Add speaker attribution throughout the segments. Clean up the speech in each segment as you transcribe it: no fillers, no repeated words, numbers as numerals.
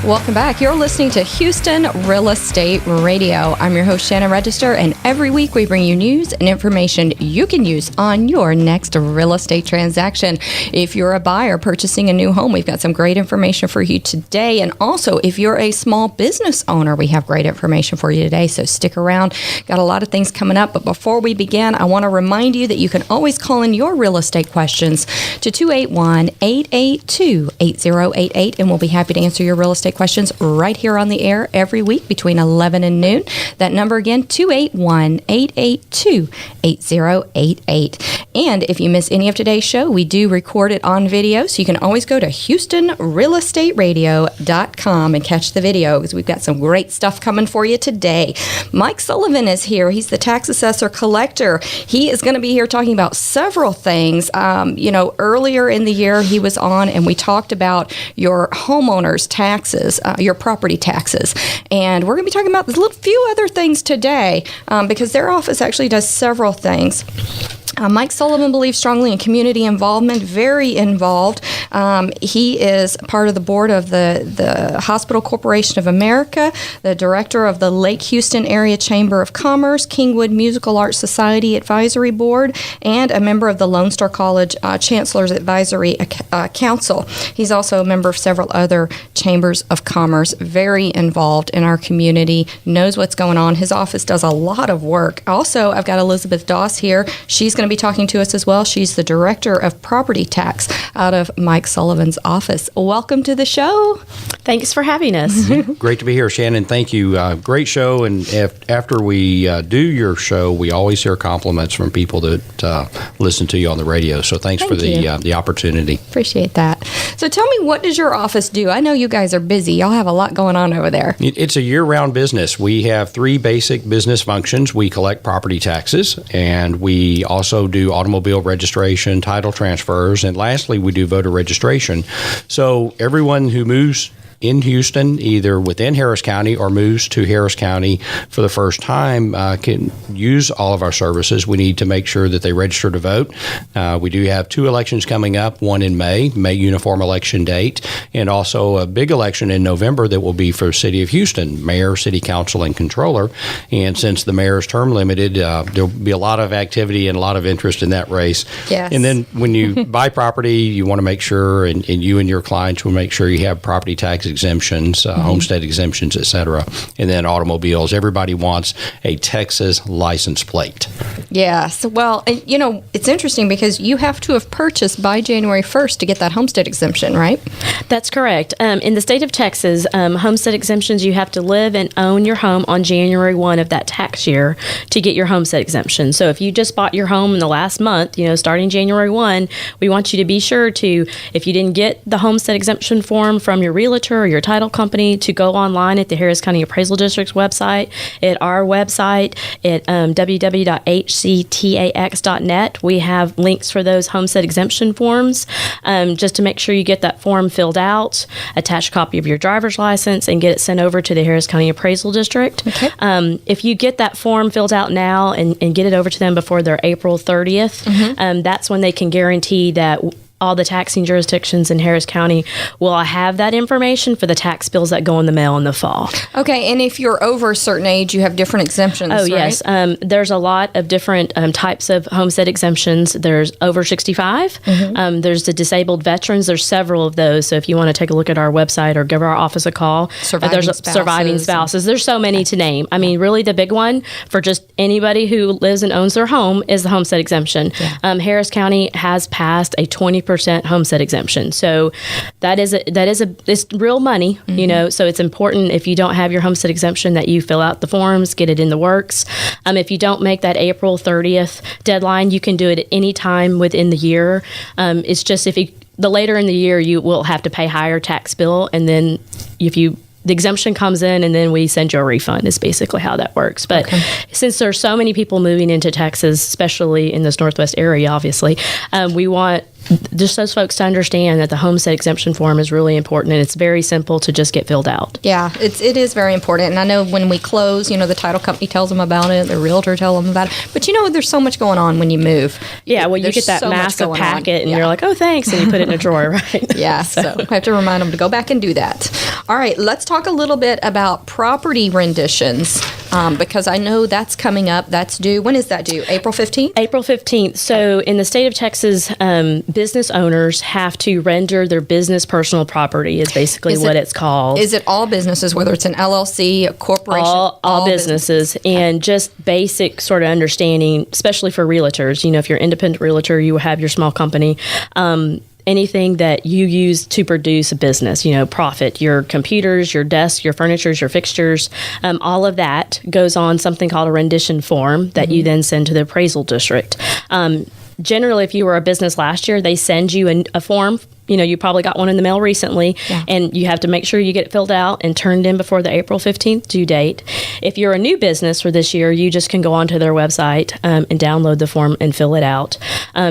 Speaker 1: Welcome back. You're listening to Houston Real Estate Radio. I'm your host, Shannon Register, and every week we bring you news and information you can use on your next real estate transaction. If you're a buyer purchasing a new home, we've got some great information for you today. And also, if you're a small business owner, we have great information for you today, so stick around. Got a lot of things coming up, but before we begin, I want to remind you that you can always call in your real estate questions to 281-882-8088, and we'll be happy to answer your real estate questions right here on the air every week between 11 and noon. That number again, 281-882-8088. And if you miss any of today's show, we do record it on video, so you can always go to HoustonRealEstateRadio.com and catch the video, because we've got some great stuff coming for you today. Mike Sullivan is here. He's the tax assessor collector. He is going to be here talking about several things. Earlier in the year he was on and we talked about your homeowners' taxes, your property taxes. And we're going to be talking about a few other things today because their office actually does several things. Mike Sullivan believes strongly in community involvement, very involved. He is part of the board of the Hospital Corporation of America, the director of the Lake Houston Area Chamber of Commerce, Kingwood Musical Arts Society Advisory Board, and a member of the Lone Star College Chancellor's Advisory Council. He's also a member of several other chambers of commerce, very involved in our community, knows what's going on. His office does a lot of work. Also, I've got Elizabeth Doss here. She's going to be talking to us as well. She's the director of property tax out of Mike Sullivan's office. Welcome to the show.
Speaker 2: Thanks for having us.
Speaker 3: Great to be here, Shannon. Thank you. Great show. And after we do your show, we always hear compliments from people that listen to you on the radio. So thanks for the opportunity.
Speaker 1: Appreciate that. So tell me, what does your office do? I know you guys are busy. Y'all have a lot going on over there.
Speaker 3: It's a year-round business. We have three basic business functions. We collect property taxes, and we also do automobile registration, title transfers, and lastly, we do voter registration. So everyone who moves in Houston, either within Harris County or moves to Harris County for the first time, can use all of our services. We need to make sure that they register to vote. We do have two elections coming up, one in May uniform election date, and also a big election in November that will be for City of Houston, mayor, city council, and controller. And since the mayor is term limited, there'll be a lot of activity and a lot of interest in that race.
Speaker 1: Yes.
Speaker 3: And then when you buy property, you want to make sure, and you and your clients will make sure you have property tax exemptions, homestead exemptions, et cetera. And then automobiles. Everybody wants a Texas license plate.
Speaker 1: Yes. Well, it's interesting because you have to have purchased by January 1st to get that homestead exemption, right?
Speaker 2: That's correct. In the state of Texas, homestead exemptions, you have to live and own your home on January 1 of that tax year to get your homestead exemption. So if you just bought your home in the last month, starting January 1, we want you to be sure to, if you didn't get the homestead exemption form from your realtor or your title company, to go online at the Harris County Appraisal District's website, at our website, at www.hctax.net. We have links for those homestead exemption forms, just to make sure you get that form filled out, attach a copy of your driver's license, and get it sent over to the Harris County Appraisal District.
Speaker 1: Okay.
Speaker 2: If you get that form filled out now and get it over to them before their April 30th, that's when they can guarantee that all the taxing jurisdictions in Harris County will have that information for the tax bills that go in the mail in the fall.
Speaker 1: Okay, and if you're over a certain age, you have different exemptions,
Speaker 2: Oh,
Speaker 1: right?
Speaker 2: yes. There's a lot of different types of homestead exemptions. There's over 65. There's the disabled veterans. There's several of those. So if you want to take a look at our website or give our office a call. Surviving spouses. There's so many to name. I mean, really the big one for just anybody who lives and owns their home is the homestead exemption. Yeah. Harris County has passed a 20% homestead exemption. So it's real money, so it's important if you don't have your homestead exemption that you fill out the forms, get it in the works. If you don't make that April 30th deadline, you can do it at any time within the year. It's just the later in the year, you will have to pay higher tax bill, and then the exemption comes in and then we send you a refund is basically how that works. But since there's so many people moving into Texas, especially in this Northwest area, obviously, we want just those folks to understand that the homestead exemption form is really important, and it's very simple to just get filled out.
Speaker 1: Yeah, it is very important. And I know when we close, the title company tells them about it, the realtor tells them about it. But there's so much going on when you move.
Speaker 2: Yeah, well, you
Speaker 1: There's
Speaker 2: get that
Speaker 1: so much
Speaker 2: massive
Speaker 1: going
Speaker 2: packet,
Speaker 1: on.
Speaker 2: and
Speaker 1: Yeah.
Speaker 2: you're like, oh, thanks, and you put it in a drawer, right?
Speaker 1: Yeah, so I have to remind them to go back and do that. All right, let's talk a little bit about property renditions, because I know that's coming up. That's due. When is that due? April 15th?
Speaker 2: April 15th. So in the state of Texas, business owners have to render their business personal property is basically what it's called.
Speaker 1: Is it all businesses, whether it's an LLC, a corporation?
Speaker 2: All businesses. And just basic sort of understanding, especially for realtors. If you're an independent realtor, you have your small company. Anything that you use to produce a business, profit, your computers, your desks, your furniture, your fixtures, all of that goes on something called a rendition form that you then send to the appraisal district. Generally, if you were a business last year, they send you a form. You probably got one in the mail recently, and you have to make sure you get it filled out and turned in before the April 15th due date. If you're a new business for this year, you just can go onto their website and download the form and fill it out.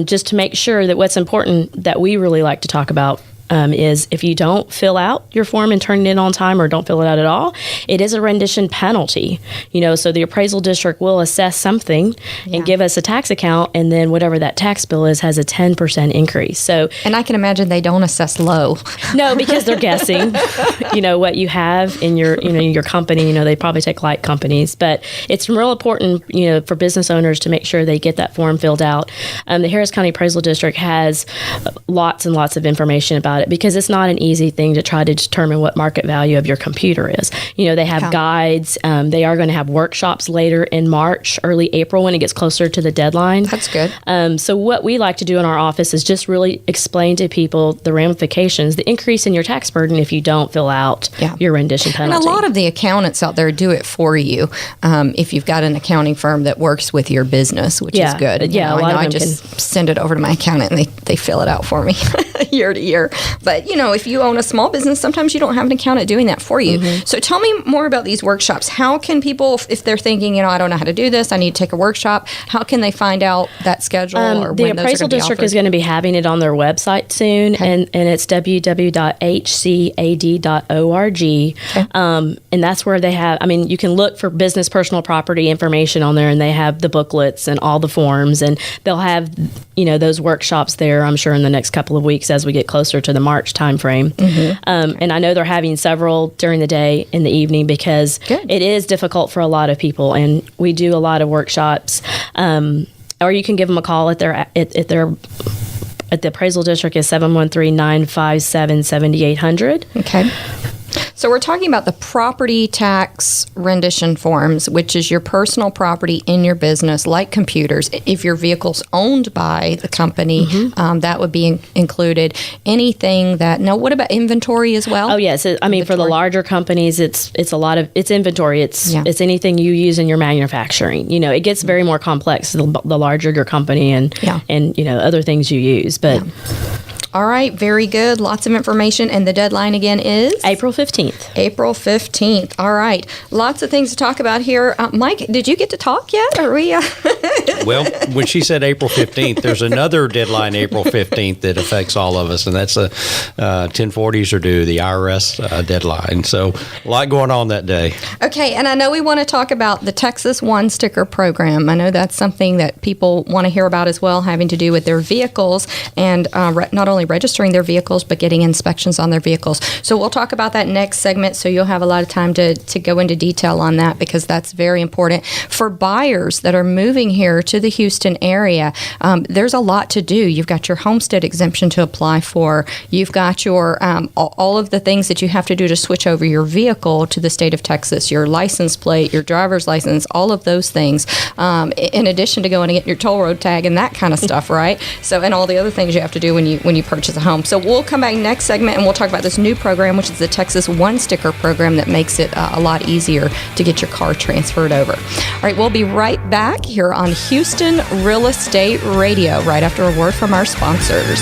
Speaker 2: Just to make sure that what's important that we really like to talk about is if you don't fill out your form and turn it in on time or don't fill it out at all, it is a rendition penalty. So the appraisal district will assess something and give us a tax account, and then whatever that tax bill is has a 10% increase. So,
Speaker 1: and I can imagine they don't assess low.
Speaker 2: No, because they're guessing, what you have in your company. They probably take light companies, but it's real important, for business owners to make sure they get that form filled out. The Harris County Appraisal District has lots and lots of information about it, because it's not an easy thing to try to determine what market value of your computer is. They have guides. They are going to have workshops later in March, early April when it gets closer to the deadline.
Speaker 1: That's good.
Speaker 2: So what we like to do in our office is just really explain to people the ramifications, the increase in your tax burden if you don't fill out your rendition penalty.
Speaker 1: And a lot of the accountants out there do it for you if you've got an accounting firm that works with your business, which is good.
Speaker 2: Yeah,
Speaker 1: I just send it over to my accountant and they fill it out for me year to year. But, if you own a small business, sometimes you don't have an accountant doing that for you. So tell me more about these workshops. How can people, if they're thinking, I don't know how to do this, I need to take a workshop, how can they find out that schedule or
Speaker 2: the
Speaker 1: when those
Speaker 2: appraisal
Speaker 1: are going to be
Speaker 2: district
Speaker 1: offered?
Speaker 2: is going to be having it on their website soon, and it's www.hcad.org. And that's where they have, you can look for business personal property information on there, and they have the booklets and all the forms, and they'll have, those workshops there, I'm sure, in the next couple of weeks as we get closer to the March timeframe. And I know they're having several during the day and the evening, because it is difficult for a lot of people, and we do a lot of workshops. Or you can give them a call at the appraisal district is 713-957-7800.
Speaker 1: Okay. So we're talking about the property tax rendition forms, which is your personal property in your business, like computers. If your vehicle's owned by the company, that would be included. Anything that, what about inventory as well?
Speaker 2: Oh, yes. For the larger companies, it's a lot of, it's inventory. It's anything you use in your manufacturing. It gets very more complex the larger your company and other things you use. But
Speaker 1: All right, very good. Lots of information. And the deadline again is?
Speaker 2: April 15th.
Speaker 1: April 15th. All right. Lots of things to talk about here. Mike, did you get to talk yet? Or we,
Speaker 3: Well, when she said April 15th, there's another deadline, April 15th, that affects all of us, and that's 1040s are due, the IRS deadline. So a lot going on that day.
Speaker 1: Okay, and I know we want to talk about the Texas One Sticker Program. I know that's something that people want to hear about as well, having to do with their vehicles and not only registering their vehicles, but getting inspections on their vehicles. So we'll talk about that next segment, so you'll have a lot of time to go into detail on that, because that's very important. For buyers that are moving here to the Houston area, there's a lot to do. You've got your Homestead Exemption to apply for. You've got your all of the things that you have to do to switch over your vehicle to the state of Texas, your license plate, your driver's license, all of those things, in addition to going to get your toll road tag and that kind of stuff, right? So, and all the other things you have to do when you purchase a home. So we'll come back next segment and we'll talk about this new program, which is the Texas One Sticker Program, that makes it a lot easier to get your car transferred over. All right, we'll be right back here on Houston Real Estate Radio right after a word from our sponsors.